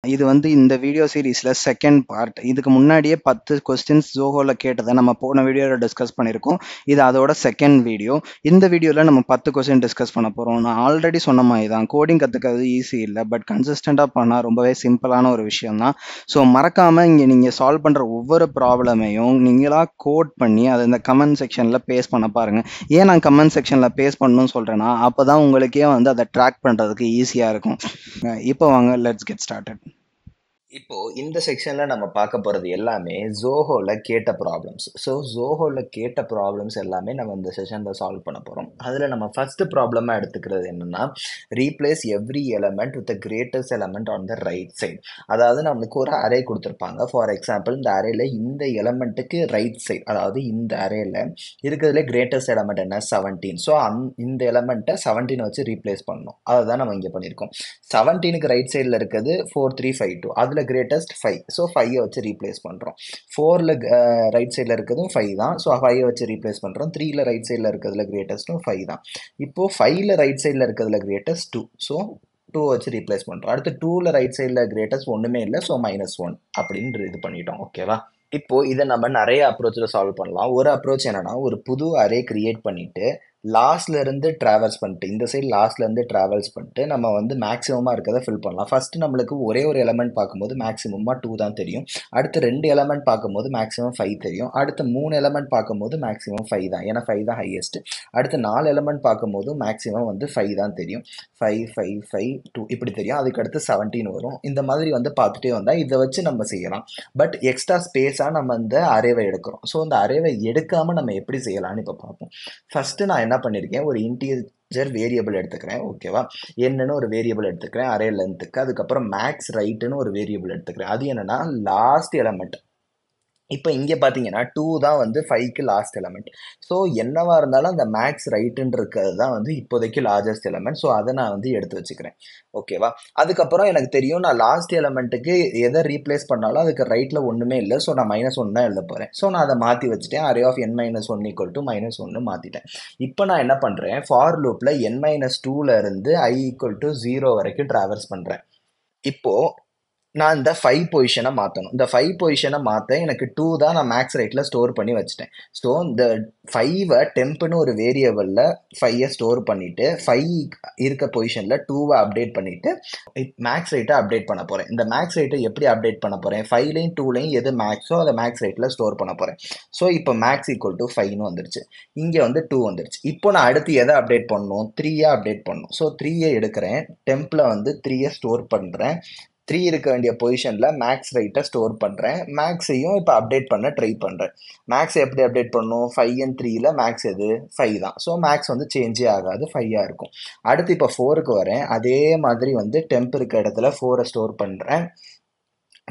இது வந்து இந்த வீடியோ சீரிஸ்ல செகண்ட் பார்ட். இதுக்கு முன்னாடியே 10 கொஸ்டின்ஸ் ஜோஹோல கேட்டதை நம்ம போன வீடியோல டிஸ்கஸ் பண்ணியிருக்கோம். இது அதோட செகண்ட் வீடியோ. இந்த வீடியோல நம்ம 10 கொஸ்டின் டிஸ்கஸ் பண்ண போறோம். நான் ஆல்ரெடி சொன்ன மாதிரி தான், கோடிங் கத்துக்கிறது ஈஸி இல்லை, பட் கன்சிஸ்டண்டா பண்ணா ரொம்பவே சிம்பிளான ஒரு விஷயம் தான். ஸோ மறக்காம இங்க நீங்க சால்வ் பண்ற ஒவ்வொரு ப்ராப்ளமையும் நீங்களா கோட் பண்ணி அதை இந்த கமெண்ட் செக்ஷன்ல பேஸ்ட் பண்ண பாருங்க. ஏன் நான் கமெண்ட் செக்ஷன்ல பேஸ்ட் பண்ணணும்னு சொல்றேன்னா, அப்பதான் உங்களுக்கே வந்து அதை ட்ராக் பண்றதுக்கு ஈஸியா இருக்கும். இப்போ வாங்க, லெட்ஸ் கெட் ஸ்டார்டட். இப்போ இந்த செக்ஷன்ல நம்ம பார்க்க போறது எல்லாமே ஜோஹோல கேட்ட ப்ராப்ளம்ஸ். ஸோ ஜோஹோல கேட்ட ப்ராப்ளம்ஸ் எல்லாமே நம்ம இந்த செஷன்ல சால்வ் பண்ண போறோம். அதுல நம்ம ஃபர்ஸ்ட் ப்ராப்ளமா எடுத்துக்கிறது என்னன்னா, replace every element with greatest element on the right side. அதாவது நம்மளுக்கு ஒரு அரே கொடுத்துருப்பாங்க. ஃபார் எக்ஸாம்பிள், இந்த அரேல இந்த எலமெண்ட்டுக்கு ரைட் சைட், அதாவது இந்த அரேல இருக்கிறதுல கிரேட்டஸ்ட் எலமெண்ட் என்ன 17. ஸோ இந்த எலமெண்ட்டை 17 வச்சு ரீப்ளேஸ் பண்ணணும். அதை தான் நம்ம இங்கே பண்ணியிருக்கோம். 17க்கு ரைட் சைடில் இருக்கிறது 4 3 5 2. அதில் கிரேட்டஸ்ட் 5. ஸோ 5 வச்சு ரீப்ளேஸ் பண்ணுறோம். 4ல் ரைட் சைடில் இருக்கிறதும் 5 தான். ஸோ 5 வச்சு ரீப்ளேஸ் பண்ணுறோம். 3ல் ரைட் சைடில் இருக்கிறதுல கிரேட்டஸ்ட்டும் 5 தான். இப்போது 5ல் ரைட் சைடில் இருக்கிறதுல கிரேட்டஸ்ட் 2. ஸோ 2 வச்சு ரீப்ளேஸ் பண்ணுறோம். அடுத்து 2ல் ரைட் சைடில் கிரேட்டஸ்ட் ஒன்றுமே இல்லை. ஸோ -1 அப்படின்னு இது பண்ணிட்டோம். ஓகேவா? இப்போ இதை நம்ம நிறைய அப்ரோச்சில் சால்வ் பண்ணலாம். ஒரு அப்ரோச் என்னன்னா, ஒரு புது அரே கிரியேட் பண்ணிட்டு லாஸ்ட்ல இருந்து டிராவல்ஸ் பண்ணிட்டு, இந்த சைடு லாஸ்ட்ல இருந்து டிராவல்ஸ் பண்ணிட்டு நம்ம வந்து மேக்ஸிமமா இருக்கிறத ஃபில் பண்ணலாம். ஃபர்ஸ்ட் நம்மளுக்கு ஒரே ஒரு எலமெண்ட் பார்க்கும்போது மேக்ஸிமமா 2 தான் தெரியும். அடுத்து 2 எலமெண்ட் பார்க்கும்போது மேக்ஸிமம் 5 தெரியும். அடுத்து 3 எலமெண்ட் பார்க்கும்போது மேக்ஸிமம் 5 தான், ஏன்னா 5 தான் ஹையஸ்ட். அடுத்து 4 எலமெண்ட் பார்க்கும்போது மேக்ஸிமம் வந்து 5 தான் தெரியும். 5 5 5 2 இப்படி தெரியும். அதுக்கு அடுத்து 17 வரும். இந்த மாதிரி வந்து பார்த்துட்டே வந்தால் இதை வச்சு நம்ம செய்யலாம். பட் எக்ஸ்ட்ரா ஸ்பேஸாக நம்ம இந்த அரேவை எடுக்கிறோம். ஸோ இந்த அரேவை எடுக்காமல் நம்ம எப்படி செய்யலாம்னு இப்போ பார்ப்போம். ஃபர்ஸ்ட் நான் என்ன பண்ணியிருக்கேன், ஒரு இன்டீஜர் வேரியபிள் எடுத்துக்கிறேன். ஓகேவா? என்னன்னு ஒரு வேரியபிள் எடுத்துக்கிறேன் அரே லென்த்துக்கு. அதுக்கப்புறம் மேக்ஸ் ரைட்டுன்னு ஒரு வேரியபிள் எடுத்துக்கிறேன். அது என்னன்னா லாஸ்ட் எலமெண்ட். இப்போ இங்கே பார்த்தீங்கன்னா 2 தான் வந்து 5க்கு லாஸ்ட் எலமெண்ட். ஸோ என்னவா இருந்தாலும் அந்த மேக்ஸ் ரைட்டுன்னு இருக்கிறது தான் வந்து இப்போதைக்கு லார்ஜஸ்ட் எலமெண்ட். ஸோ அதை நான் வந்து எடுத்து வச்சுக்கிறேன். ஓகேவா? அதுக்கப்புறம் எனக்கு தெரியும், நான் லாஸ்ட் எலமெண்ட்டுக்கு எதை ரீப்ளேஸ் பண்ணாலும் அதுக்கு ரைட்டில் ஒன்றுமே இல்லை. ஸோ நான் -1 தான் எழுத போகிறேன். ஸோ நான் அதை மாற்றி வச்சுட்டேன். அரே ஆஃப் n - 1 = -1 மாற்றிட்டேன். இப்போ நான் என்ன பண்ணுறேன், ஃபார் லூப்பில் n - 2ல இருந்து i = 0 வரைக்கும் ட்ராவல்ஸ் பண்ணுறேன். இப்போது நான் இந்த 5 பொசிஷனை மாற்றணும். இந்த 5 பொசிஷனை மாற்ற எனக்கு 2 தான் நான் மேக்ஸ் ரைட்டில் ஸ்டோர் பண்ணி வச்சுட்டேன். ஸோ இந்த 5-ஐ டெம்ப்னு ஒரு வேரியபிளில் 5-ஐ ஸ்டோர் பண்ணிவிட்டு 5 இருக்க பொசிஷனில் 2-வை அப்டேட் பண்ணிவிட்டு மேக்ஸ் ரைட்டை அப்டேட் பண்ண போகிறேன். இந்த மேக்ஸ் ரைட்டை எப்படி அப்டேட் பண்ண போகிறேன், 5லையும் 2லையும் எது மேக்ஸோ அதை மேக்ஸ் ரைட்டில் ஸ்டோர் பண்ண போகிறேன். ஸோ இப்போ மேக்ஸ் = 5ன்னு வந்துருச்சு. இங்கே வந்து 2 வந்துருச்சு. இப்போ நான் அடுத்து எதை அப்டேட் பண்ணணும், 3-ஐ அப்டேட் பண்ணணும். ஸோ 3-ஐ எடுக்கிறேன். டெம்பில் வந்து 3-ஐ ஸ்டோர் பண்ணுறேன். 3 இருக்க வேண்டிய பொசிஷனில் மேக்ஸ் ரைட்டை ஸ்டோர் பண்ணுறேன். மேக்ஸையும் இப்போ அப்டேட் பண்ண ட்ரை பண்ணுறேன். மேக்ஸ் எப்படி அப்டேட் பண்ணணும், 5 and 3ல் மேக்ஸ் எது 5 தான். ஸோ மேக்ஸ் வந்து சேஞ்சே ஆகாது, 5ஆக இருக்கும். அடுத்து இப்போ 4க்கு வரேன். அதே மாதிரி வந்து டெம்ப் இருக்க இடத்துல 4-ஐ ஸ்டோர் பண்ணுறேன்.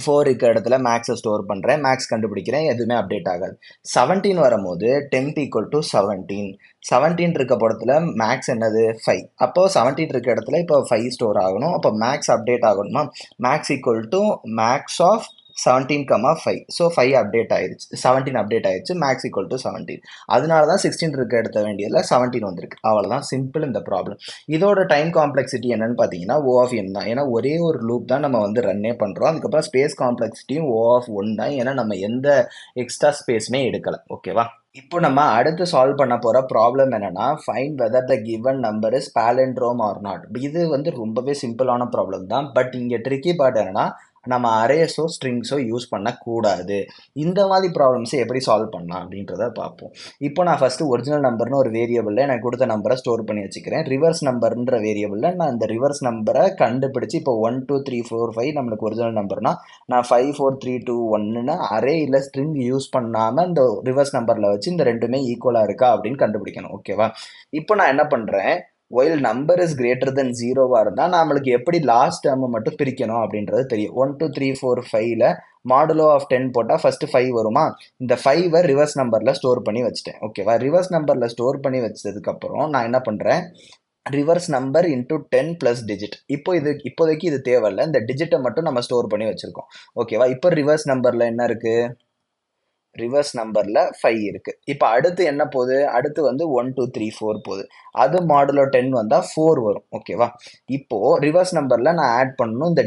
4 இருக்க இடத்துல மேக்ஸை ஸ்டோர் பண்ணுறேன். மேக்ஸ் கண்டுபிடிக்கிறேன், எதுவுமே அப்டேட் ஆகாது. 17 வரும்போது டெம்ப் = 17. 17 இருக்க படத்தில் மேக்ஸ் என்னது 5. அப்போ 17 இருக்க இடத்துல இப்போ 5 ஸ்டோர் ஆகணும். அப்போ மேக்ஸ் அப்டேட் ஆகணுமா, max = max of 17, 5. So 5 update ஆயிடுச்சு, 17 அப்டேட் ஆயிடுச்சு. மேக்ஸ் = 17. அதனால தான் 16 இருக்க எடுத்த வேண்டியதில் 17 வந்திருக்கு. அவ்வளோதான், சிம்பிள் இந்த ப்ராப்ளம். இதோட டைம் காம்ப்ளெக்சிட்டி என்னன்னு பார்த்தீங்கன்னா O(n) தான். ஏன்னா ஒரே ஒரு லூப் தான் நம்ம வந்து ரன்னே பண்ணுறோம். அதுக்கப்புறம் ஸ்பேஸ் காம்ப்ளெக்சிட்டியும் O(1) தான். ஏன்னா நம்ம எந்த எக்ஸ்ட்ரா ஸ்பேஸுமே எடுக்கலை. ஓகேவா? இப்போ நம்ம அடுத்து சால்வ் பண்ண போகிற ப்ராப்ளம் என்னன்னா, find whether the given number is palindrome or not. இது வந்து ரொம்பவே சிம்பிளான ப்ராப்ளம் தான். பட் இங்கே ட்ரிக்கி பார்ட் என்னன்னா, நம்ம அரேஸோ ஸ்ட்ரிங்ஸோ யூஸ் பண்ணக்கூடாது. இந்த மாதிரி ப்ராப்ளம்ஸை எப்படி சால்வ் பண்ணலாம் அப்படின்றத பார்ப்போம். இப்போ நான் ஃபஸ்ட்டு ஒரிஜினல் நம்பர்னு ஒரு வேரியபிளில் எனக்கு கொடுத்த நம்பரை ஸ்டோர் பண்ணி வச்சுக்கிறேன். ரிவர்ஸ் நம்பர்ன்ற வேரியபிளில் நான் இந்த ரிவர்ஸ் நம்பரை கண்டுபிடிச்சி, இப்போ 1 2 3 4 5 நம்மளுக்கு ஒரிஜினல் நம்பர்னா, நான் 5 4 3 2 1ன்னு அரே இல்லை ஸ்ட்ரிங் யூஸ் பண்ணாமல் இந்த ரிவர்ஸ் நம்பரில் வச்சு இந்த ரெண்டுமே ஈக்குவலாக இருக்கா அப்படின்னு கண்டுபிடிக்கணும். ஓகேவா? இப்போ நான் என்ன பண்ணுறேன், while number is greater than 0-வா இருந்தால் நம்மளுக்கு எப்படி லாஸ்ட் டேர்மை மட்டும் பிரிக்கணும் அப்படின்றது தெரியும். 1 2 3 4 5ல் மாடுலோ ஆஃப் 10 போட்டால் ஃபஸ்ட்டு 5 வருமா, இந்த 5-ஐ ரிவர்ஸ் நம்பரில் ஸ்டோர் பண்ணி வச்சுட்டேன். ஓகேவா? ரிவர்ஸ் நம்பரில் ஸ்டோர் பண்ணி வச்சதுக்கப்புறம் நான் என்ன பண்ணுறேன், ரிவர்ஸ் நம்பர் இன்டூ 10 + டிஜிட். இப்போதைக்கு இது தேவையில்லை, இந்த டிஜிட்டை மட்டும் நம்ம ஸ்டோர் பண்ணி வச்சுருக்கோம். ஓகேவா? இப்போ ரிவர்ஸ் நம்பரில் என்ன இருக்குது, ரிவர்ஸ் நம்பர்ல 5 இருக்கு. இப்ப அடுத்து என்ன போகுது? அடுத்து வந்து 1 2 3 4 போகுது. அது மாடுலோ 10 வந்தா 4 வரும். ஓகேவா? இப்போ ரிவர்ஸ் நம்பர்ல நான் ஆட் பண்ணணும் இந்த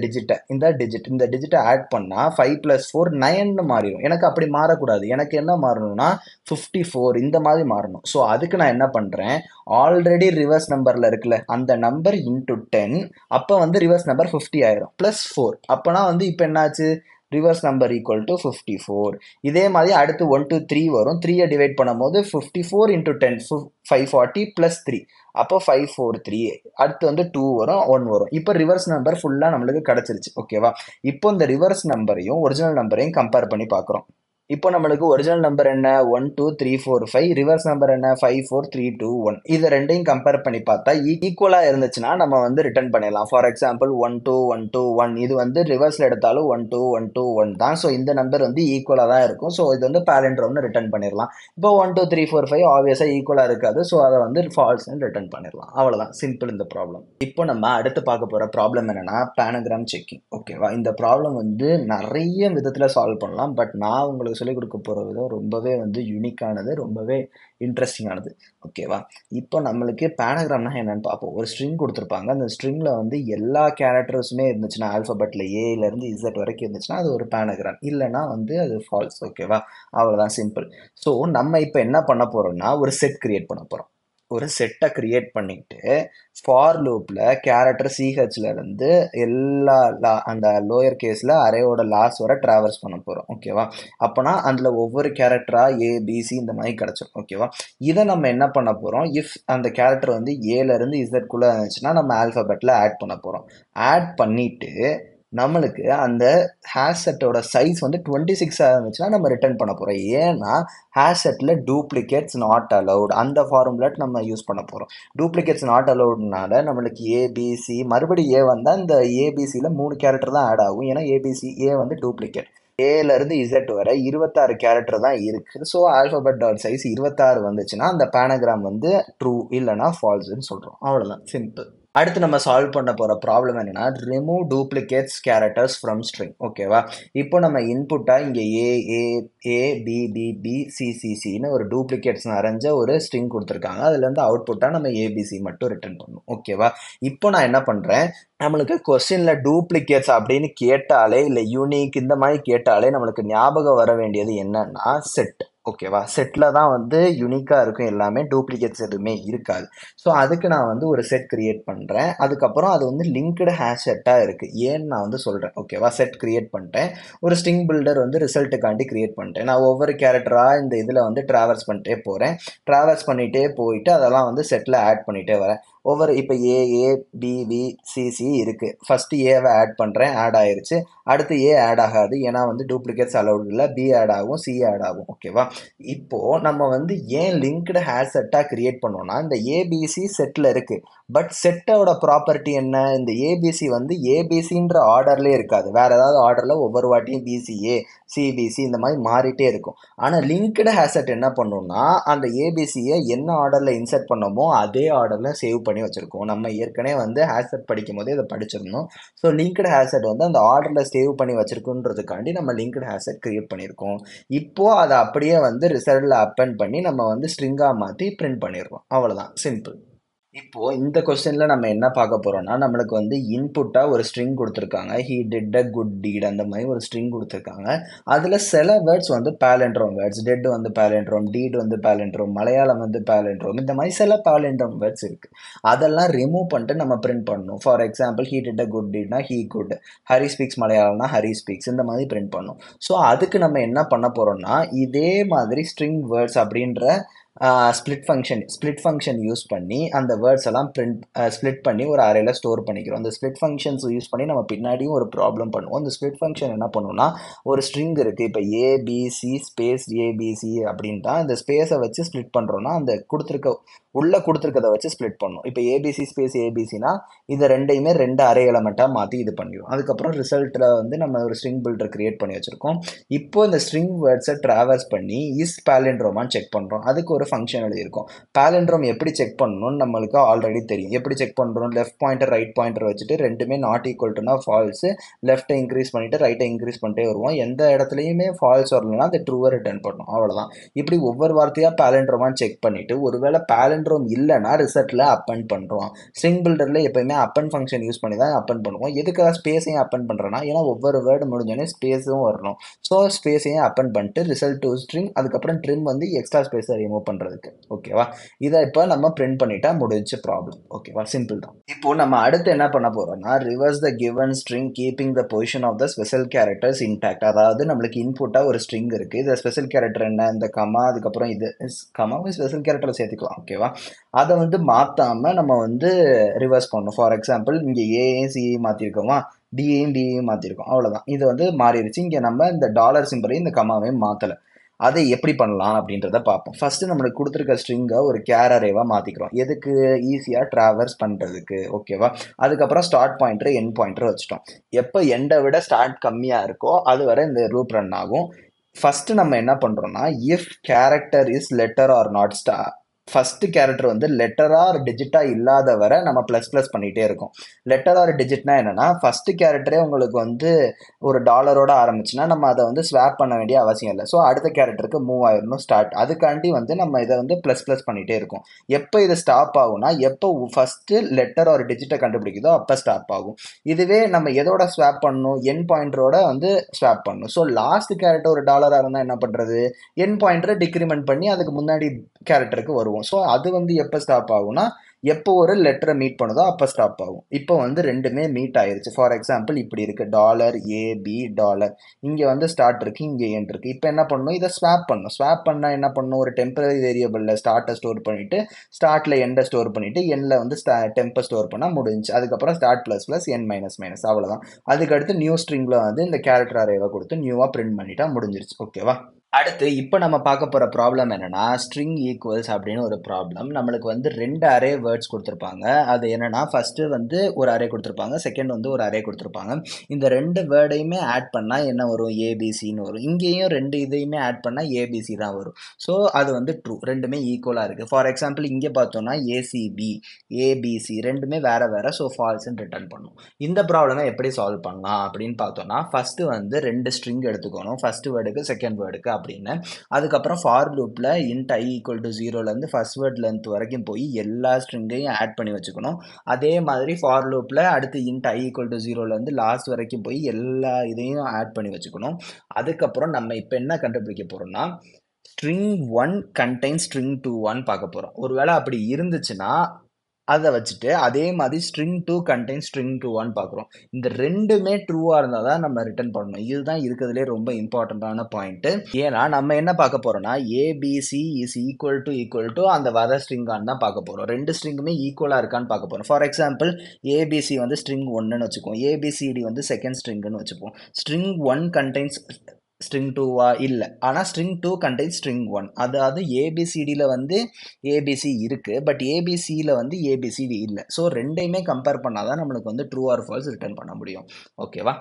டிஜிட்ட ஆட் பண்ணா 5 + 4 9ன்னு மாறிடும். எனக்கு அப்படி மாறக்கூடாது. எனக்கு என்ன மாறணும்னா 54 இந்த மாதிரி மாறணும். ஸோ அதுக்கு நான் என்ன பண்றேன்? ஆல்ரெடி ரிவர்ஸ் நம்பர்ல இருக்குல்ல, அந்த நம்பர் இன்டூ 10, அப்ப வந்து ரிவர்ஸ் நம்பர் 50 ஆயிரும். + 4 அப்பனா வந்து இப்ப என்னாச்சு? Reverse number equal to 54. இதே மாதிரி அடுத்து 1 2 3 வரும். 3 டிவைட் பண்ணும்போது 54 இன்டூ 10 540 + 3, அப்போ 543. அடுத்து வந்து 2 வரும், 1 வரும். இப்போ ரிவர்ஸ் நம்பர் ஃபுல்லா நம்மளுக்கு கிடைச்சிருச்சு. ஓகேவா? இப்போ இந்த ரிவர்ஸ் நம்பரையும் ஒரிஜினல் நம்பரையும் கம்பேர் பண்ணி பார்க்குறோம். இப்போ நம்மளுக்கு ஒரிஜினல் நம்பர் என்ன? 1 2 3 4 5. ரிவர்ஸ் நம்பர் என்ன? 5 4 3 2 1. இதை ரெண்டையும் கம்பேர் பண்ணி பார்த்தா ஈக்குவலா இருந்துச்சுன்னா நம்ம வந்து ரிட்டர்ன் பண்ணிடலாம். For example 1 2 1 2 1. இது வந்து ரிவர்ஸ்ல எடுத்தாலும் 1 2 1 2 1 தான். ஸோ இந்த நம்பர் வந்து ஈக்குவலா தான் இருக்கும். ஸோ இது வந்து பேலண்ட்ரோம்னு ரிட்டர்ன் பண்ணிடலாம். இப்போ 1 2 3 4 5 ஆப்வியஸா ஈக்குவலா இருக்காது. ஸோ அதை வந்து ஃபால்ஸ்ன்னு ரிட்டர்ன் பண்ணிடலாம். அவ்வளவுதான், சிம்பிள் இந்த ப்ராப்ளம். இப்போ நம்ம அடுத்து பார்க்க போற ப்ராப்ளம் என்னன்னா பேனகிராம் செக்கிங். ஓகேவா? இந்த ப்ராப்ளம் வந்து நிறைய விதத்துல சால்வ் பண்ணலாம். பட் நான் உங்களுக்கு சொல்லிக் கொடுக்க போற விதம் ரொம்பவே வந்து யூனிக்கானது, ரொம்பவே இன்ட்ரெஸ்டிங்கானது. ஓகேவா? இப்போ நம்மளுக்கு பேனகிராம்னா என்னன்னு பார்ப்போம். ஒரு ஸ்ட்ரிங் கொடுத்துருப்பாங்க. அந்த ஸ்ட்ரிங்ல வந்து எல்லா கேரக்டர்ஸுமே இருந்துச்சுன்னா, ஆல்பபெட்ல ஏல இருந்து இசட் வரைக்கும் இருந்துச்சுன்னா அது ஒரு பேனகிராம். இல்லைன்னா வந்து அது ஃபால்ஸ். ஓகேவா? அவ்வளவுதான், சிம்பிள். ஸோ நம்ம இப்போ என்ன பண்ண போறோம்னா ஒரு செட் கிரியேட் பண்ண போறோம். ஒரு செட்டை கிரியேட் பண்ணிட்டு ஃபார் லூப்ல கேரக்டர் சிஹெச்ல இருந்து எல்லா அந்த லோயர் கேஸ்ல அரேயோட லாஸ்ட் வரை டிராவல்ஸ் பண்ண போறோம். ஓகேவா? அப்பனா அதுல ஒவ்வொரு கேரக்டரா ஏபிசி இந்த மாதிரி கிடைச்சிடும். ஓகேவா? இதை நம்ம என்ன பண்ண போறோம்? இஃப் அந்த கேரக்டர் வந்து ஏல இருந்து இசட் குள்ள இருந்துச்சுன்னா நம்ம ஆல்பபெட்ல ஆட் பண்ண போறோம். ஆட் பண்ணிட்டு நம்மளுக்கு அந்த ஹேஷ் செட்டோட சைஸ் வந்து 26 இருந்துச்சுன்னா நம்ம ரிட்டர்ன் பண்ண போறோம். ஏன்னா ஹேஷ் செட்ல டூப்ளிகேட்ஸ் நாட் அலவுட் அந்த ஃபார்முலேட் நம்ம யூஸ் பண்ண போறோம். டூப்ளிகேட்ஸ் நாட் அலவுட்னால நம்மளுக்கு ஏபிசி மறுபடியும் ஏ வந்தா இந்த ஏபிசியில் 3 கேரக்டர் தான் ஆட் ஆகும். ஏன்னா ஏபிசி ஏ வந்து டூப்ளிகேட். ஏல இருந்து இசட் வரை 26 கேரக்டர் தான் இருக்கு. ஸோ ஆல்பபெட் டாட் சைஸ் 26 வந்துச்சுன்னா அந்த பேனகிராம் வந்து ட்ரூ, இல்லைன்னா ஃபால்ஸ்ன்னு சொல்றோம். அவ்வளவுதான், சிம்பிள். அடுத்து நம்ம சால்வ் பண்ண போற ப்ராப்ளம் என்னன்னா remove duplicates characters from string. ஓகேவா? இப்போ நம்ம இன்புட்டா இங்க A A A B B B C C சின்னு ஒரு டூப்ளிகேட்ஸ் நிறைஞ்ச ஒரு ஸ்ட்ரிங் கொடுத்துருக்காங்க. அதுல இருந்து அவுட்புட்டா நம்ம ஏபிசி மட்டும் ரிட்டர்ன் பண்ணணும். ஓகேவா? இப்போ நான் என்ன பண்றேன்? நம்மளுக்கு கொஸ்டின்ல டூப்ளிகேட்ஸ் அப்படின்னு கேட்டாலே இல்லை யூனிக் இந்த மாதிரி கேட்டாலே நம்மளுக்கு ஞாபகம் வர வேண்டியது என்னன்னா செட். ஓகேவா? செட்ல தான் வந்து யூனிக்கா இருக்கும், எல்லாமே டூப்ளிகேட்ஸ் எதுவுமே இருக்காது. ஸோ அதுக்கு நான் வந்து ஒரு செட் கிரியேட் பண்றேன். அதுக்கப்புறம் அது வந்து லிங்க்டு ஹேஷ் செட்டா இருக்கு. ஏன்னு நான் வந்து சொல்றேன். ஓகேவா? செட் கிரியேட் பண்ணிட்டேன். ஒரு ஸ்ட்ரிங் பில்டர் வந்து ரிசல்ட்டுக்காண்டி கிரியேட் பண்ணிட்டேன். நான் ஒவ்வொரு கேரக்டரா இந்த இதுல வந்து டிராவல்ஸ் பண்ணிட்டே போறேன். டிராவல்ஸ் பண்ணிட்டே போயிட்டு அதெல்லாம் வந்து செட்ல ஆட் பண்ணிட்டே வரேன். ஒவ்வொரு இப்போ ஏ பி பி சி சி இருக்கு. ஃபர்ஸ்ட் ஏவை ஆட் பண்றேன், ஆட் ஆயிருச்சு. அடுத்து ஏ ஆட் ஆகாது, ஏன்னா வந்து டூப்ளிகேட்ஸ் அலவுட் இல்லை. பி ஆட் ஆகும், சி ஆட் ஆகும். ஓகேவா? இப்போ நம்ம வந்து ஏன் லிங்க்டு ஹேஷ் செட்டா கிரியேட் பண்ணோம்னா இந்த ஏபிசி செட்ல இருக்கு. பட் செட்டோட ப்ராப்பர்ட்டி என்ன? இந்த ஏபிசி வந்து ஏபிசின்ற ஆர்டர்லேயே இருக்காது. வேற ஏதாவது ஆர்டர்ல ஒவ்வொரு வாட்டியும் பிசிஏ சிபிசி இந்த மாதிரி மாறிட்டே இருக்கும். ஆனால் லிங்க்டு ஹேசட் என்ன பண்ணும்னா அந்த ஏபிசியை என்ன ஆர்டரில் இன்சர்ட் பண்ணோமோ அதே ஆர்டரில் சேவ் பண்ணி வச்சுருக்கோம். நம்ம ஏற்கனவே வந்து ஹேசட் படிக்கும் போதே இதை படிச்சிருந்தோம். ஸோ லிங்க்டு ஹேசட் வந்து அந்த ஆர்டரில் சேவ் பண்ணி வச்சிருக்குன்றதுக்காண்டி நம்ம லிங்க்டு ஹேசட் கிரியேட் பண்ணியிருக்கோம். இப்போ அதை அப்படியே வந்து ரிசல்ட்டில் அப்பெண்ட் பண்ணி நம்ம வந்து ஸ்ட்ரிங்காக மாற்றி பிரிண்ட் பண்ணிடுறோம். அவ்வளோதான், சிம்பிள். இப்போ இந்த கொஸ்டின்ல நம்ம என்ன பார்க்க போறோம்னா நம்மளுக்கு வந்து இன்புட்டா ஒரு ஸ்ட்ரிங் கொடுத்துருக்காங்க. ஹி டிட் அ குட் டீட் அந்த மாதிரி ஒரு ஸ்ட்ரிங் கொடுத்துருக்காங்க. அதுல சில வேர்ட்ஸ் வந்து பேலண்ட்ரோம் வேர்ட்ஸ். டெட் வந்து பேலண்ட்ரோம், டீட் வந்து பேலண்ட்ரோம், மலையாளம் வந்து பேலண்ட்ரோம், இந்த மாதிரி சில பேலண்ட்ரோம் வேர்ட்ஸ் இருக்கு. அதெல்லாம் ரிமூவ் பண்ணிட்டு நம்ம பிரிண்ட் பண்ணணும். For example he did a good டீட்னா ஹி குட், ஹரி ஸ்பீக்ஸ் மலையாளம்னா ஹரி ஸ்பீக்ஸ், இந்த மாதிரி பிரிண்ட் பண்ணணும். ஸோ அதுக்கு நம்ம என்ன பண்ண போறோம்னா இதே மாதிரி ஸ்ட்ரிங் வேர்ட்ஸ் அப்படின்ற ஸ்ப்ளிட் ஃபங்க்ஷன் யூஸ் பண்ணி அந்த வேர்ட்ஸ் எல்லாம் ஸ்ப்ளிட் பண்ணி ஒரு அரேல ஸ்டோர் பண்ணிக்கிறோம். அந்த ஸ்ப்ளிட் ஃபங்க்ஷன்ஸ் யூஸ் பண்ணி நம்ம பின்னாடியும் ஒரு ப்ராப்ளம் பண்ணுவோம். அந்த ஸ்ப்ளிட் ஃபங்க்ஷன் என்ன பண்ணுவோம்னா ஒரு ஸ்ட்ரிங் இருக்குது. இப்போ ஏபிசி ஸ்பேஸ் ஏபிசி அப்படின்னு தான் இந்த ஸ்பேஸை வச்சு ஸ்ப்ளிட் பண்ணுறோன்னா அந்த கொடுத்துருக்க உள்ள கொடுத்துருக்கத வச்சு ஸ்ப்ளிட் பண்ணும். இப்போ ஏபிசி ஸ்பேஸ் ஏபிசினா இது ரெண்டையுமே 2 அரே எலமெண்ட்டாக மாற்றி இது பண்ணிடும். அதுக்கப்புறம் ரிசல்ட்டில் வந்து நம்ம ஒரு ஸ்ட்ரிங் பில்டர் கிரியேட் பண்ணி வச்சுருக்கோம். இப்போ இந்த ஸ்ட்ரிங் வேர்ட்ஸை ட்ராவர்ஸ் பண்ணி இஸ் பேலண்ட்ரோமான்னு செக் பண்ணுறோம். அதுக்கு ஒரு ஃபங்க்ஷன் எழுதியிருக்கும். பேலண்ட்ரோம் எப்படி செக் பண்ணணும்னு நம்மளுக்கு ஆல்ரெடி தெரியும். எப்படி செக் பண்ணுறோம்? லெஃப்ட் பாயிண்டர் ரைட் பாயிண்டர் வச்சுட்டு ரெண்டுமே நாட் ஈக்குவல் டுனா ஃபால்ஸு, லெஃப்ட்டை இன்க்ரீஸ் பண்ணிவிட்டு ரைட்டை இன்க்ரீஸ் பண்ணிட்டே வருவோம். எந்த இடத்துலையுமே ஃபால்ஸ் வரலன்னா அது ட்ரூவை ரிட்டர்ன் பண்ணும். அவ்வளோதான். இப்படி ஒவ்வொரு வார்த்தையாக பேலண்ட்ரோமான்னு செக் பண்ணிவிட்டு ஒருவேளை பேலண்ட்ரோம் இல்லைன்னா ரிசல்ட்டில் அப்பன் பண்ணுறோம். ஸ்ட்ரிங் பில்டரில் எப்போயுமே அப்பன் ஃபங்க்ஷன் யூஸ் பண்ணி தான் அப்பன் பண்ணுவோம். எதுக்காக ஸ்பேஸையும் அப்பன் பண்ணுறோன்னா, ஏன்னா ஒவ்வொரு வேர்டு முடிஞ்சோடனே ஸ்பேஸும் வரணும். ஸோ ஸ்பேஸையும் அப்பன் பண்ணிட்டு ரிசல்ட் டு ஸ்ட்ரிங், அதுக்கப்புறம் ட்ரிம் வந்து எக்ஸ்ட்ரா ஸ்பேஸை ரிமூவ் பண்ணுறதுக்கு. ஓகேவா? இதை இப்போ நம்ம பிரிண்ட் பண்ணிட்டா முடிஞ்ச ப்ராப்ளம். ஓகேவா? சிம்பிள் தான். இப்போ நம்ம அடுத்து என்ன பண்ண போகிறோம்னா, reverse the given string keeping the position of the special characters intact. அதாவது நம்மளுக்கு இன்புட்டாக ஒரு ஸ்ட்ரிங் இருக்குது. இந்த ஸ்பெஷல் கேரக்டர் என்ன? இந்த கமா, அதுக்கப்புறம் இது கமாவும் ஸ்பெஷல் கேரக்டரை சேர்த்துக்கலாம். ஓகேவா? அதை வந்து மாற்றாமல் நம்ம வந்து ரிவர்ஸ் பண்ணணும். ஃபார் எக்ஸாம்பிள் இங்கே ஏஏயும் சிஏ மாற்றிருக்கோமா, டிஏயும் டிஏயும் மாற்றிருக்கோம். அவ்வளோதான். இது வந்து மாறிடுச்சு. இங்கே நம்ம இந்த டாலர் சிம்பரையும் இந்த கமாவையும் மாற்றலை. அதை எப்படி பண்ணலாம் அப்படின்றத பார்ப்போம். ஃபர்ஸ்ட் நம்மளுக்கு கொடுத்துருக்க ஸ்ட்ரிங்கை ஒரு கேர் அரேவாக மாற்றிக்கிறோம். எதுக்கு? ஈஸியாக ட்ராவர்ஸ் பண்ணுறதுக்கு. ஓகேவா? அதுக்கப்புறம் ஸ்டார்ட் பாயிண்டர் எண்ட் பாயிண்டர் வச்சுட்டோம். எப்போ எண்டை விட ஸ்டார்ட் கம்மியாக இருக்கோ அது வரை இந்த லூப் ரன் ஆகும். ஃபர்ஸ்ட் நம்ம என்ன பண்ணுறோம்னா, if character is letter or not first character வந்து லெட்டரா ஒரு டிஜிட்டா இல்லாத வரை நம்ம ப்ளஸ் ப்ளஸ் பண்ணிகிட்டே இருக்கோம். லெட்டர் ஆர் டிஜிட்னா என்னன்னா, ஃபர்ஸ்ட் கேரக்டரே உங்களுக்கு வந்து ஒரு டாலரோட ஆரம்பிச்சுன்னா நம்ம அதை வந்து ஸ்வாப் பண்ண வேண்டிய அவசியம் இல்லை. ஸோ அடுத்த கேரக்டருக்கு மூவ் ஆயிடணும் ஸ்டார்ட். அதுக்காண்டி வந்து நம்ம இதை வந்து ப்ளஸ் ப்ளஸ் பண்ணிகிட்டே இருக்கோம். எப்போ இது ஸ்டாப் ஆகும்னா, எப்போ ஃபர்ஸ்ட் லெட்டர் ஒரு டிஜிட்டை கண்டுபிடிக்குதோ அப்போ ஸ்டாப் ஆகும். இதுவே நம்ம எதோட ஸ்வாப் பண்ணணும்? என் பாயிண்டரோட வந்து ஸ்வாப் பண்ணணும். ஸோ லாஸ்ட் கேரக்டர் ஒரு டாலராக இருந்தால் என்ன பண்ணுறது? என் பாயிண்டரை டிக்ரிமெண்ட் பண்ணி அதுக்கு முன்னாடி கேரக்டருக்கு வருவோம். ஸோ அது வந்து எப்போ ஸ்டாப் ஆகும்னா, எப்போ ஒரு லெட்டரை மீட் பண்ணுதோ அப்போ ஸ்டாப் ஆகும். இப்போ வந்து ரெண்டுமே மீட் ஆயிருச்சு. ஃபார் எக்ஸாம்பிள் இப்படி இருக்கு, டாலர் ஏபி டாலர். இங்கே வந்து ஸ்டார்ட் இருக்கு, இங்கே எண்ட் இருக்கு. இப்போ என்ன பண்ணணும்? இதை ஸ்வாப் பண்ணணும். ஸ்வாப் பண்ணால் என்ன பண்ணணும்? ஒரு டெம்பரரி வேரியபிளில் ஸ்டார்ட்டை ஸ்டோர் பண்ணிட்டு ஸ்டார்ட்ல எண்டை ஸ்டோர் பண்ணிட்டு எண்ணில் வந்து டெம்பை ஸ்டோர் பண்ணால் முடிஞ்சு. அதுக்கப்புறம் start plus plus n minus minus. அவ்வளோதான். அதுக்கடுத்து நியூ ஸ்ட்ரிங்கில் வந்து இந்த கேரக்டர் அரேவை கொடுத்து நியூவாக பிரிண்ட் பண்ணிட்டா முடிஞ்சிருச்சு. ஓகேவா? அடுத்து இப்போ நம்ம பார்க்க போகிற ப்ராப்ளம் என்னன்னா, ஸ்ட்ரிங் ஈக்குவல்ஸ் அப்படின்னு ஒரு ப்ராப்ளம். நம்மளுக்கு வந்து 2 அரே வேர்ட்ஸ் கொடுத்துருப்பாங்க. அது என்னன்னா, ஃபர்ஸ்ட் வந்து ஒரு அரே கொடுத்துருப்பாங்க, செகண்ட் வந்து ஒரு அரே கொடுத்துருப்பாங்க. இந்த 2 வேர்டையுமே ஆட் பண்ணால் என்ன வரும்? ஏபிசின்னு வரும். இங்கேயும் 2 இதையுமே ஆட் பண்ணால் ஏபிசி தான் வரும். ஸோ அது வந்து ட்ரூ, ரெண்டுமே ஈக்குவலாக இருக்குது. ஃபார் எக்ஸாம்பிள் இங்கே பார்த்தோம்னா ஏசிபி ஏபிசி ரெண்டுமே வேற வேற, ஸோ ஃபால்ஸ்ன்னு ரிட்டர்ன் பண்ணும். இந்த ப்ராப்ளமை எப்படி சால்வ் பண்ணலாம் அப்படின்னு பார்த்தோம்னா, ஃபர்ஸ்ட் வந்து 2 ஸ்ட்ரிங் எடுத்துக்கணும், ஃபர்ஸ்ட் வேர்டுக்கு செகண்ட் வேர்டுக்கு அப்படின்னு. அதுக்கப்புறம் ஃபார் லூப்பில் இன்ட் ஐ ஈக்குவல் டு 0லேருந்து ஃபர்ஸ்ட் வேர்ட் லென்த் வரைக்கும் போய் எல்லா ஸ்ட்ரிங்கையும் ஆட் பண்ணி வச்சுக்கணும். அதே மாதிரி ஃபார் லூப்பில் அடுத்து இன்ட் ஐ ஈக்குவல் டு 0லேருந்து லாஸ்ட் வரைக்கும் போய் எல்லா இதையும் ஆட் பண்ணி வச்சுக்கணும். அதுக்கப்புறம் நம்ம இப்போ என்ன கண்டுபிடிக்க போகிறோம்னா, ஸ்ட்ரிங் 1 கண்டெயின் ஸ்ட்ரிங் 2 பார்க்க போகிறோம். ஒருவேளை அப்படி இருந்துச்சுன்னா அதை வச்சுட்டு அதே மாதிரி ஸ்ட்ரிங் 2 கண்டெயின் ஸ்ட்ரிங் 2 பார்க்குறோம். இந்த ரெண்டுமே ட்ரூவாக இருந்தால் தான் நம்ம ரிட்டர்ன் பண்ணணும். இதுதான் இருக்கிறதுலே ரொம்ப இம்பார்ட்டண்ட்டான பாயிண்ட்டு. ஏன்னா நம்ம என்ன பார்க்க போகிறோம்னா, ஏபிசி இஸ் ஈக்குவல் டு அந்த வர ஸ்ட்ரிங்கான்னு தான் பார்க்க போகிறோம். 2 ஸ்ட்ரிங்குமே ஈக்குவலாக இருக்கான்னு பார்க்க போகிறோம். ஃபார் எக்ஸாம்பிள் ஏபிசி வந்து ஸ்ட்ரிங் 1ன்னு வச்சுப்போம், ஏபிசிடி வந்து செகண்ட் ஸ்ட்ரிங்குன்னு வச்சுப்போம். ஸ்ட்ரிங் 1 கண்டெயின்ஸ் ஸ்ட்ரிங் 2வா? இல்லை. ஆனால் ஸ்ட்ரிங் 2 கண்டெயின் ஸ்ட்ரிங் 1. அதாவது ஏபிசிடியில் வந்து ஏபிசி இருக்குது, பட் ஏபிசியில் வந்து ஏபிசிடி இல்லை. ஸோ ரெண்டையுமே கம்பேர் பண்ணால் தான் நம்மளுக்கு வந்து ட்ரூ ஆர் ஃபால்ஸ் ரிட்டர்ன் பண்ண முடியும். ஓகேவா?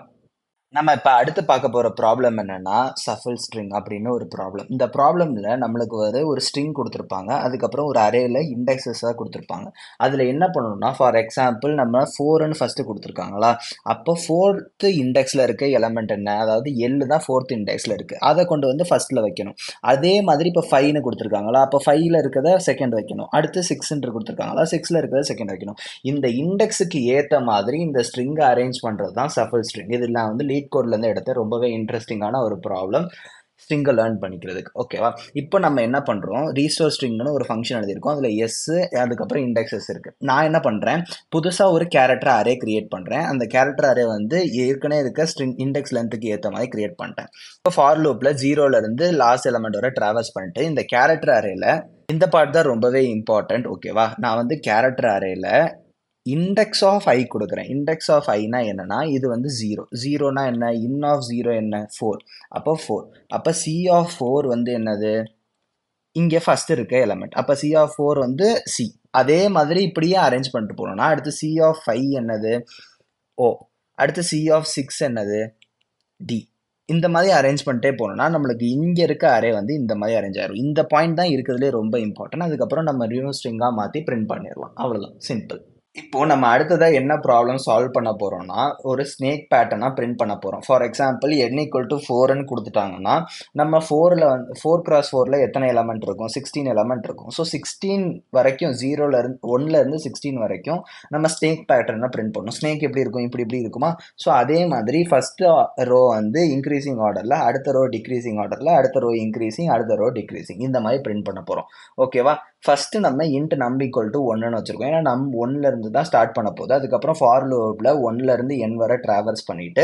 நம்ம இப்போ அடுத்து பார்க்க போகிற ப்ராப்ளம் என்னென்னா, சஃபில் ஸ்ட்ரிங் அப்படின்னு ஒரு ப்ராப்ளம். இந்த ப்ராப்ளமில் நம்மளுக்கு ஒரு ஸ்ட்ரிங் கொடுத்துருப்பாங்க, அதுக்கப்புறம் ஒரு அரேயில் இண்டெக்ஸஸாக கொடுத்துருப்பாங்க. அதில் என்ன பண்ணணும்னா, ஃபார் எக்ஸாம்பிள் நம்ம 4ன்னு ஃபஸ்ட்டு கொடுத்துருக்காங்களா, அப்போ 4th இண்டெக்ஸில் இருக்க எலமெண்ட் என்ன? அதாவது எல் தான் 4th இண்டெக்ஸில் இருக்குது, அதை கொண்டு வந்து ஃபஸ்ட்டில் வைக்கணும். அதே மாதிரி இப்போ 5ன்னு கொடுத்துருக்காங்களா, அப்போ 5ல் இருக்கிறத செகண்ட் வைக்கணும். அடுத்து 6ன்னு கொடுத்துருக்காங்களா, 6ல் இருக்கிறத செகண்ட் வைக்கணும். இந்த இண்டெக்ஸுக்கு ஏற்ற மாதிரி இந்த ஸ்ட்ரிங்கை அரேஞ்ச் பண்ணுறது தான் சஃபில் ஸ்ட்ரிங். இதில் வந்து லீட் கோட்லேருந்து எடுத்த ரொம்பவே இன்ட்ரெஸ்டிங்கான ஒரு ப்ராப்ளம் ஸ்ட்ரிங்கை லேர்ன் பண்ணிக்கிறதுக்கு. ஓகேவா? இப்போ நம்ம என்ன பண்ணுறோம், ரீஸ்டோர் ஸ்ட்ரிங்னு ஒரு ஃபங்க்ஷன் எழுதியிருக்கோம். அதில் எஸ், அதுக்கப்புறம் இண்டெக்ஸஸ் இருக்குது. நான் என்ன பண்ணுறேன், புதுசாக ஒரு கேரக்டர் அரே கிரியேட் பண்ணுறேன். அந்த கேரக்டர் அரே வந்து ஏற்கனவே இருக்க ஸ்ட்ரிங் இண்டெக்ஸ் லென்த்துக்கு ஏற்ற மாதிரி கிரியேட் பண்ணிட்டேன். இப்போ ஃபார் லூப்பில் 0லேருந்து லாஸ்ட் எலமெண்ட் வரை ட்ராவல்ஸ் பண்ணிட்டு இந்த கேரக்டர் அரேல இந்த பார்ட் தான் ரொம்பவே இம்பார்ட்டன்ட். ஓகேவா? நான் வந்து கேரக்டர் அரேல இண்டெக்ஸ் ஆஃப் ஐ கொடுக்குறேன். இண்டெக்ஸ் ஆஃப் ஐனா என்னன்னா, இது வந்து 0. 0னா என்ன? இன் ஆஃப் 0 என்ன? 4. அப்போ 4. அப்போ சி ஆஃப் 4 வந்து என்னது? இங்கே ஃபர்ஸ்ட் இருக்க எலமெண்ட். அப்போ சி ஆஃப் 4 வந்து சி. அதே மாதிரி இப்படியே அரேஞ்ச் பண்ணிட்டு போனோம்னா அடுத்து சி ஆஃப் 5 என்னது? ஓ. அடுத்து சி ஆஃப் 6 என்னது? டி. இந்த மாதிரி அரேஞ்ச் பண்ணிட்டே போனோம்னா நம்மளுக்கு இங்கே இருக்க அரே வந்து இந்த மாதிரி அரேஞ்ச் ஆயிரும். இந்த பாயிண்ட் தான் இருக்கிறதுலே ரொம்ப இம்பார்ட்டன்ட். அதுக்கப்புறம் நம்ம ரியூ ஸ்ட்ரிங்காக மாற்றி பிரிண்ட் பண்ணிடலாம். அவ்வளோதான், சிம்பிள். இப்போ நம்ம அடுத்ததா என்ன ப்ராப்ளம் சால்வ் பண்ண போறோம்னா ஒரு ஸ்னேக் பேட்டர்னா பிரிண்ட் பண்ண போறோம். For example n equal to 4ன்னு கொடுத்துட்டாங்கன்னா நம்ம 4ல வந்து 4x4ல எத்தனை எலமெண்ட் இருக்கும்? 16 எலமெண்ட் இருக்கும். ஸோ 16 வரைக்கும் 1ல இருந்து 16 வரைக்கும் நம்ம ஸ்னேக் பேட்டர்னை பிரிண்ட் பண்ணணும். ஸ்னேக் எப்படி இருக்கும்? இப்படி இருக்குமா? ஸோ அதே மாதிரி ஃபர்ஸ்ட் ரோ வந்து இன்க்ரீசிங் ஆர்டர்ல, அடுத்த ரோ டிக்ரீசிங் ஆர்டர்ல, அடுத்த ரோ இன்க்ரீசிங், அடுத்த ரோ டிக்ரீசிங், இந்த மாதிரி பிரிண்ட் பண்ண போறோம். ஓகேவா? ஃபர்ஸ்ட் நம்ம int num ஈக்குவல் டு 1ன்னு வச்சிருக்கோம். ஏன்னா நம் 1ல இருந்து தான் ஸ்டார்ட் பண்ண போகுது. அதுக்கப்புறம் ஃபார் லூப்ல 1ல இருந்து n வரை டிராவர்ஸ் பண்ணிட்டு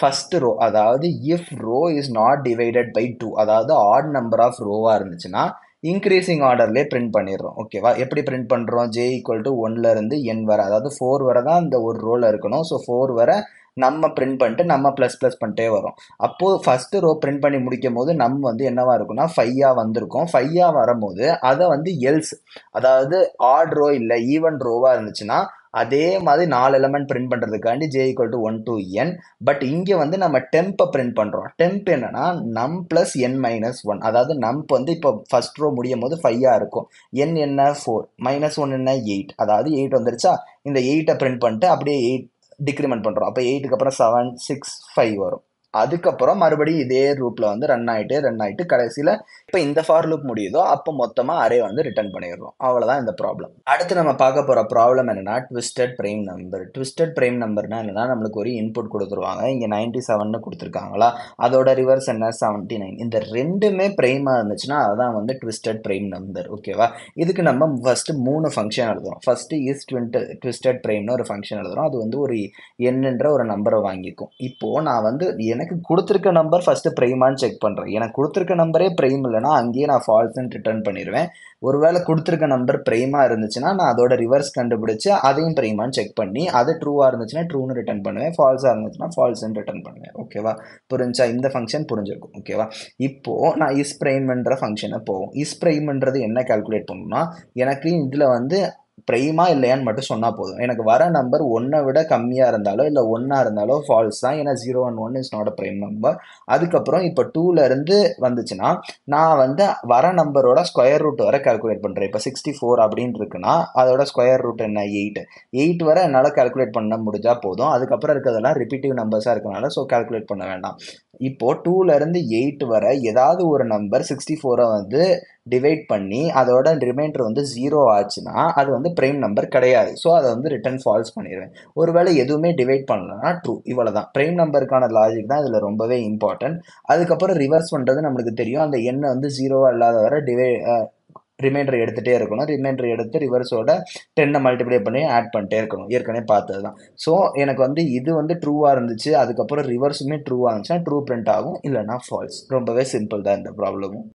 ஃபர்ஸ்ட் ரோ, அதாவது if row is not divided by 2, அதாவது ஆட் நம்பர் ஆஃப் ரோவா இருந்துச்சுன்னா இன்க்ரீசிங் ஆர்டர்லேயே பிரிண்ட் பண்ணிடுறோம். ஓகேவா? எப்படி பிரிண்ட் பண்ணுறோம்? j ஈக்குவல் டு 1ல இருந்து n வரை, அதாவது 4 வரை தான் இந்த ஒரு ரோல இருக்கணும். ஸோ 4 வரை நம்ம பிரிண்ட் பண்ணிட்டு நம்ம ப்ளஸ் பண்ணிட்டே வரோம். அப்போது ஃபர்ஸ்ட் ரோ பிரிண்ட் பண்ணி முடிக்கும் போது நம் வந்து என்னவா இருக்கும்னா 5ஆ வந்திருக்கும். 5ஆ வரும்போது அதை வந்து எல்ஸ், அதாவது ஆட் ரோ இல்லை ஈவன் ரோவா இருந்துச்சுன்னா அதே மாதிரி 4 எலமெண்ட் பிரிண்ட் பண்ணுறதுக்காண்டி j equal to 1 to n. But இங்கே வந்து நம்ம டெம்பை பிரிண்ட் பண்ணுறோம். டெம்ப் என்னன்னா நம் பிளஸ் n மைனஸ் 1, அதாவது நம்ப் வந்து இப்போ ஃபர்ஸ்ட் ரோ முடியும் போது 5ஆ இருக்கும். n என்ன? 4 மைனஸ் 1 என்ன? 8, அதாவது 8 வந்துருச்சா? இந்த 8ஐ பிரிண்ட் பண்ணிட்டு அப்படியே 8 டிக்ரிமெண்ட் பண்ணுறோம். அப்போ 8க்கு அப்புறம் 7, 6, 5 வரும். அதுக்கப்புறம் மறுபடியும் இதே ரூப்ல வந்து ரன் ஆயிட்டு கடைசியில் இப்போ இந்த ஃபார் லூப் முடியுதோ அப்போ மொத்தமாக அரே வந்து ரிட்டர்ன் பண்ணிடுறோம். அவ்வளோதான் இந்த ப்ராப்ளம். அடுத்து நம்ம பார்க்க போகிற ப்ராப்ளம் என்னன்னா twisted prime number. Twisted prime நம்பர்னா என்னன்னா நம்மளுக்கு ஒரு இன்புட் கொடுத்துருவாங்க. இங்கே 97ன்னு கொடுத்துருக்காங்களா, அதோட ரிவர்ஸ் என்ன? 79. இந்த ரெண்டுமே பிரைமாக இருந்துச்சுன்னா அதுதான் வந்து ட்விஸ்டட் பிரைம் நம்பர். ஓகேவா? இதுக்கு நம்ம ஃபர்ஸ்ட் 3 ஃபங்க்ஷன் எழுதுறோம். ஃபர்ஸ்ட் இஸ் ட்விஸ்டட் பிரைம்னு ஒரு ஃபங்க்ஷன் எழுதுறோம். அது வந்து ஒரு என்னன்ற ஒரு நம்பரை வாங்கிக்கும். இப்போ நான் வந்து எனக்கு கொடுத்துருக்க நம்பர் ஃபர்ஸ்ட் பிரைமான்னு செக் பண்ணுறேன். எனக்கு கொடுத்துருக்க நம்பரே பிரைம் இல்லைன்னா அங்கேயே நான் ஃபால்ஸ்ன்னு ரிட்டர்ன் பண்ணிடுவேன். ஒருவேளை கொடுத்துருக்க நம்பர் பிரைமா இருந்துச்சுன்னா நான் அதோட ரிவர்ஸ் கண்டுபிடிச்சு அதையும் பிரைமான்னு செக் பண்ணி அது ட்ரூவாக இருந்துச்சுன்னா ட்ரூன்னு ரிட்டர்ன் பண்ணுவேன், ஃபால்ஸாக இருந்துச்சுன்னா ஃபால்ஸ்ன்னு ரிட்டர்ன் பண்ணுவேன். ஓகேவா? புரிஞ்சா? இந்த ஃபங்க்ஷன் புரிஞ்சிருக்கும். ஓகேவா? இப்போது நான் இஸ் பிரைம்ன்ற ஃபங்க்ஷனை போவோம். இஸ் பிரைம்ன்றது என்ன கால்குலேட் பண்ணணும்னா எனக்கு இதில் வந்து பிரைமா இல்லையான்னு மட்டும் சொன்னால் போதும். எனக்கு வர நம்பர் 1 விட கம்மியாக இருந்தாலோ இல்லை 1 இருந்தாலோ ஃபால்ஸ் தான். ஏன்னா 0 and 1 is not a prime number. அதுக்கப்புறம் இப்போ 2லேருந்து வந்துச்சுன்னா நான் வந்து வர நம்பரோட ஸ்கொயர் ரூட் வரை கால்குலேட் பண்ணுறேன். இப்போ 64 அப்படின்னு இருக்குன்னா அதோட ஸ்கொயர் ரூட் என்ன? 8 வரை என்னால் கால்குலேட் பண்ண முடிஞ்சால் போதும். அதுக்கப்புறம் இருக்கிறதெல்லாம் ரிப்பீட்டிவ் நம்பர்ஸாக இருக்கனால ஸோ கால்குலேட் பண்ண வேண்டாம். இப்போ 2லேருந்து 8 வரை ஏதாவது ஒரு நம்பர் 64 வந்து டிவைட் பண்ணி அதோட ரிமைண்டர் வந்து 0 ஆச்சுன்னா அது வந்து பிரைம் நம்பர் கிடையாது. ஸோ அதை வந்து ரிட்டர்ன் ஃபால்ஸ் பண்ணிடுவேன். ஒருவேளை எதுவுமே டிவைட் பண்ணலன்னா ட்ரூ. இவ்வளோதான் பிரைம் நம்பருக்கான லாஜிக் தான் இதில் ரொம்பவே இம்பார்ட்டன்ட். அதுக்கப்புறம் ரிவர்ஸ் பண்ணுறது நம்மளுக்கு தெரியும். அந்த எண்ணை வந்து 0 இல்லாத வரை ரிமைண்டர் எடுத்துகிட்டே இருக்கணும். ரிமைண்டர் எடுத்து ரிவர்ஸோட 10 மல்டிப்ளை பண்ணி ஆட் பண்ணிட்டே இருக்கணும். ஏற்கனவே பார்த்தது தான். ஸோ எனக்கு வந்து இது வந்து ட்ரூவாக இருந்துச்சு, அதுக்கப்புறம் ரிவர்ஸுமே ட்ரூவாக இருந்துச்சுன்னா ட்ரூ பிரிண்ட் ஆகும், இல்லைன்னா ஃபால்ஸ். ரொம்பவே சிம்பிள் தான் இந்த ப்ராப்ளமும்.